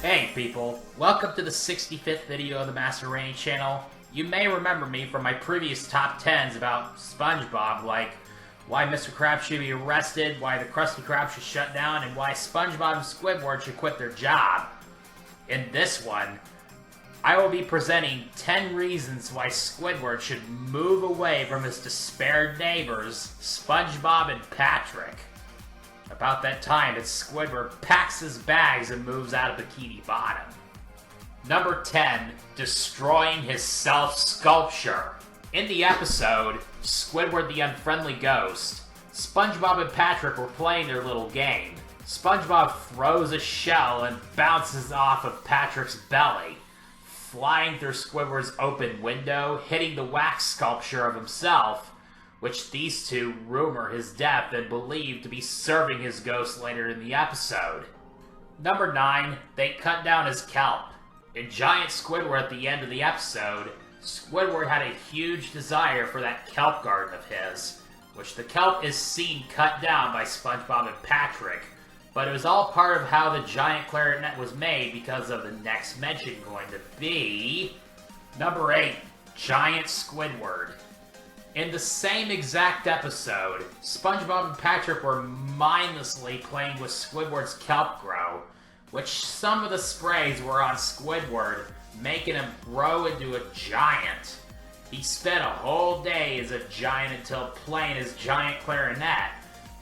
Hey people, welcome to the 65th video of the Master Rain channel. You may remember me from my previous top 10s about SpongeBob, like why Mr. Krab should be arrested, why the Krusty Krab should shut down, and why SpongeBob and Squidward should quit their job. In this one, I will be presenting 10 reasons why Squidward should move away from his despaired neighbors, SpongeBob and Patrick. About that time, Squidward packs his bags and moves out of Bikini Bottom. Number 10, destroying his self-sculpture. In the episode, Squidward the Unfriendly Ghost, SpongeBob and Patrick were playing their little game. SpongeBob throws a shell and bounces off of Patrick's belly, flying through Squidward's open window, hitting the wax sculpture of himself, which these two rumor his death and believe to be serving his ghost later in the episode. Number 9, they cut down his kelp. In Giant Squidward at the end of the episode, Squidward had a huge desire for that kelp garden of his, which the kelp is seen cut down by SpongeBob and Patrick, but it was all part of how the giant clarinet was made because of the next mention going to be... Number 8, Giant Squidward. In the same exact episode, SpongeBob and Patrick were mindlessly playing with Squidward's kelp grow, which some of the sprays were on Squidward, making him grow into a giant. He spent a whole day as a giant until playing his giant clarinet,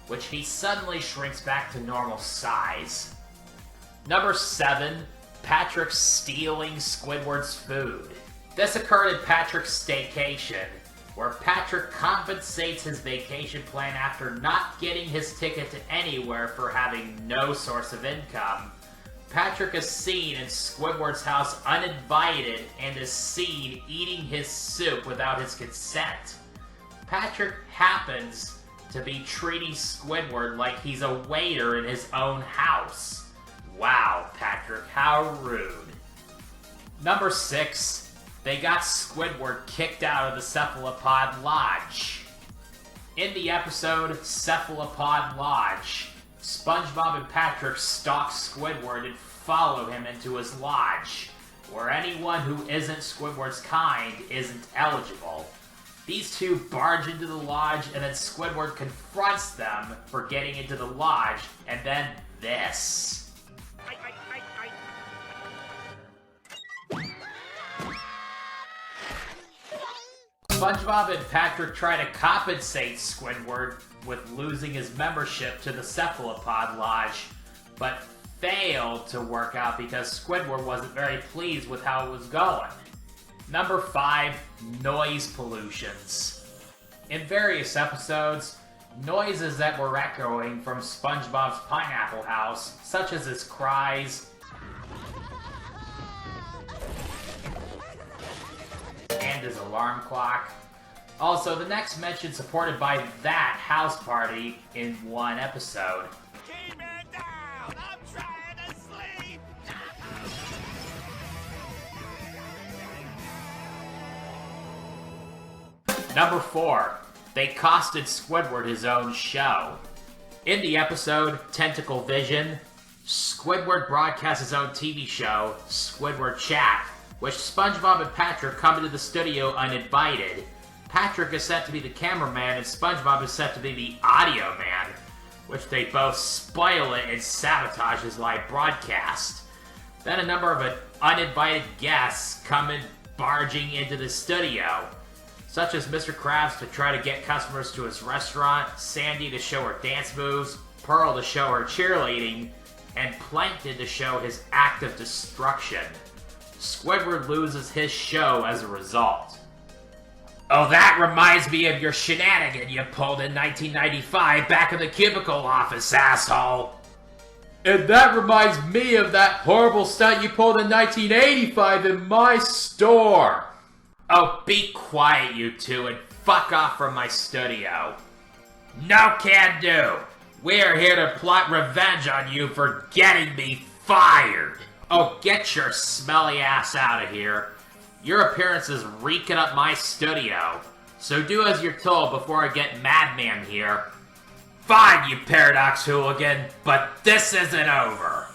which he suddenly shrinks back to normal size. Number 7, Patrick stealing Squidward's food. This occurred at Patrick's staycation, where Patrick compensates his vacation plan after not getting his ticket to anywhere for having no source of income. Patrick is seen in Squidward's house uninvited and is seen eating his soup without his consent. Patrick happens to be treating Squidward like he's a waiter in his own house. Wow, Patrick, how rude. Number 6. They got Squidward kicked out of the Cephalopod Lodge. In the episode Cephalopod Lodge, SpongeBob and Patrick stalk Squidward and follow him into his lodge, where anyone who isn't Squidward's kind isn't eligible. These two barge into the lodge, and then Squidward confronts them for getting into the lodge, and then this. SpongeBob and Patrick try to compensate Squidward with losing his membership to the Cephalopod Lodge, but failed to work out because Squidward wasn't very pleased with how it was going. Number 5, noise pollutions. In various episodes, noises that were echoing from SpongeBob's pineapple house, such as his cries and his alarm clock. Also, the next mention supported by that house party in one episode. Keep it down! I'm trying to sleep! Number 4, they costed Squidward his own show. In the episode Tentacle Vision, Squidward broadcasts his own TV show, Squidward Chat, which SpongeBob and Patrick come into the studio uninvited. Patrick is set to be the cameraman and SpongeBob is set to be the audio man, which they both spoil it and sabotage his live broadcast. Then a number of uninvited guests come in barging into the studio, such as Mr. Krabs to try to get customers to his restaurant, Sandy to show her dance moves, Pearl to show her cheerleading, and Plankton to show his act of destruction. Squidward loses his show as a result. Oh, that reminds me of your shenanigan you pulled in 1995 back in the cubicle office, asshole. And that reminds me of that horrible stunt you pulled in 1985 in my store. Oh, be quiet, you two, and fuck off from my studio. No can do. We're here to plot revenge on you for getting me fired. Oh, get your smelly ass out of here. Your appearance is reeking up my studio, so do as you're told before I get Madman here. Fine, you Paradox hooligan, but this isn't over.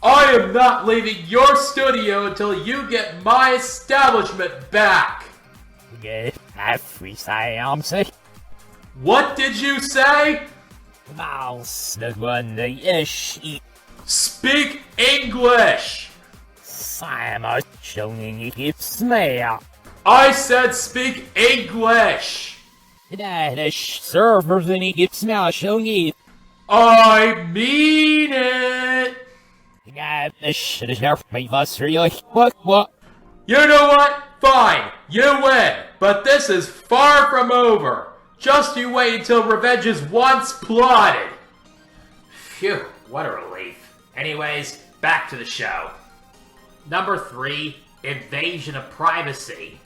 I am not leaving your studio until you get my establishment back! What did you say? Speak English! I said speak English! I mean it! You know what? Fine, you win, but this is far from over. Just you wait until revenge is once plotted. Phew, what a relief. Anyways, back to the show. Number 3, Invasion of Privacy.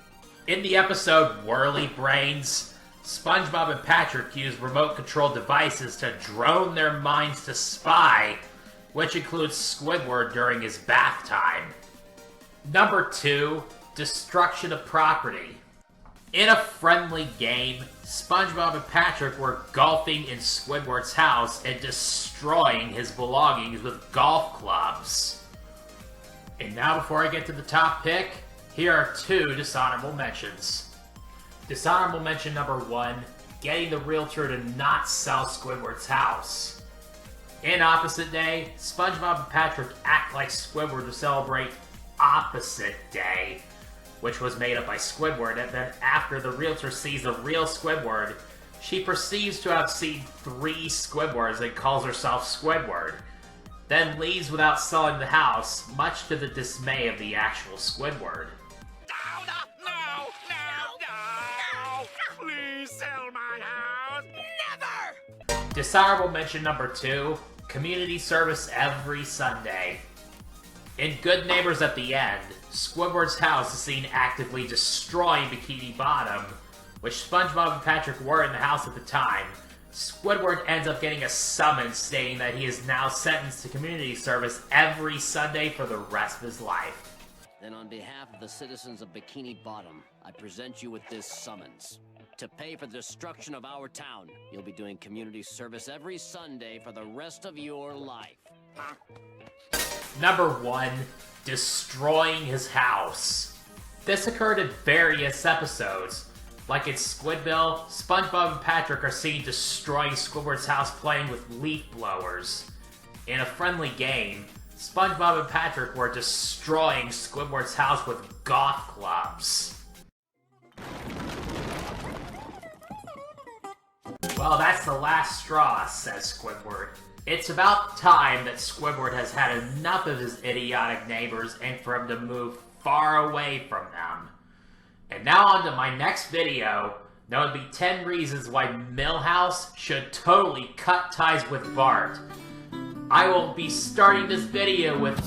In the episode Whirly Brains, SpongeBob and Patrick use remote-controlled devices to drone their minds to spy, which includes Squidward during his bath time. Number 2, Destruction of Property. In a friendly game, SpongeBob and Patrick were golfing in Squidward's house and destroying his belongings with golf clubs. And now before I get to the top pick, here are 2 dishonorable mentions. Dishonorable mention number 1, getting the realtor to not sell Squidward's house. In Opposite Day, SpongeBob and Patrick act like Squidward to celebrate Opposite Day, which was made up by Squidward, and then after the realtor sees the real Squidward, she perceives to have seen 3 Squidwards and calls herself Squidward, then leaves without selling the house, much to the dismay of the actual Squidward. No! Please sell my house! Never! Dishonorable mention number 2, community service every Sunday. In Good Neighbors at the End, Squidward's house is seen actively destroying Bikini Bottom, which SpongeBob and Patrick were in the house at the time. Squidward ends up getting a summons stating that he is now sentenced to community service every Sunday for the rest of his life. Then on behalf of the citizens of Bikini Bottom, I present you with this summons. To pay for the destruction of our town, you'll be doing community service every Sunday for the rest of your life. Number 1, destroying his house. This occurred in various episodes. Like in Squidville, SpongeBob and Patrick are seen destroying Squidward's house playing with leaf blowers. In a friendly game, SpongeBob and Patrick were destroying Squidward's house with golf clubs. Well, that's the last straw, says Squidward. It's about time that Squidward has had enough of his idiotic neighbors and for him to move far away from them. And now on to my next video. That would be 10 reasons why Milhouse should totally cut ties with Bart. I will be starting this video with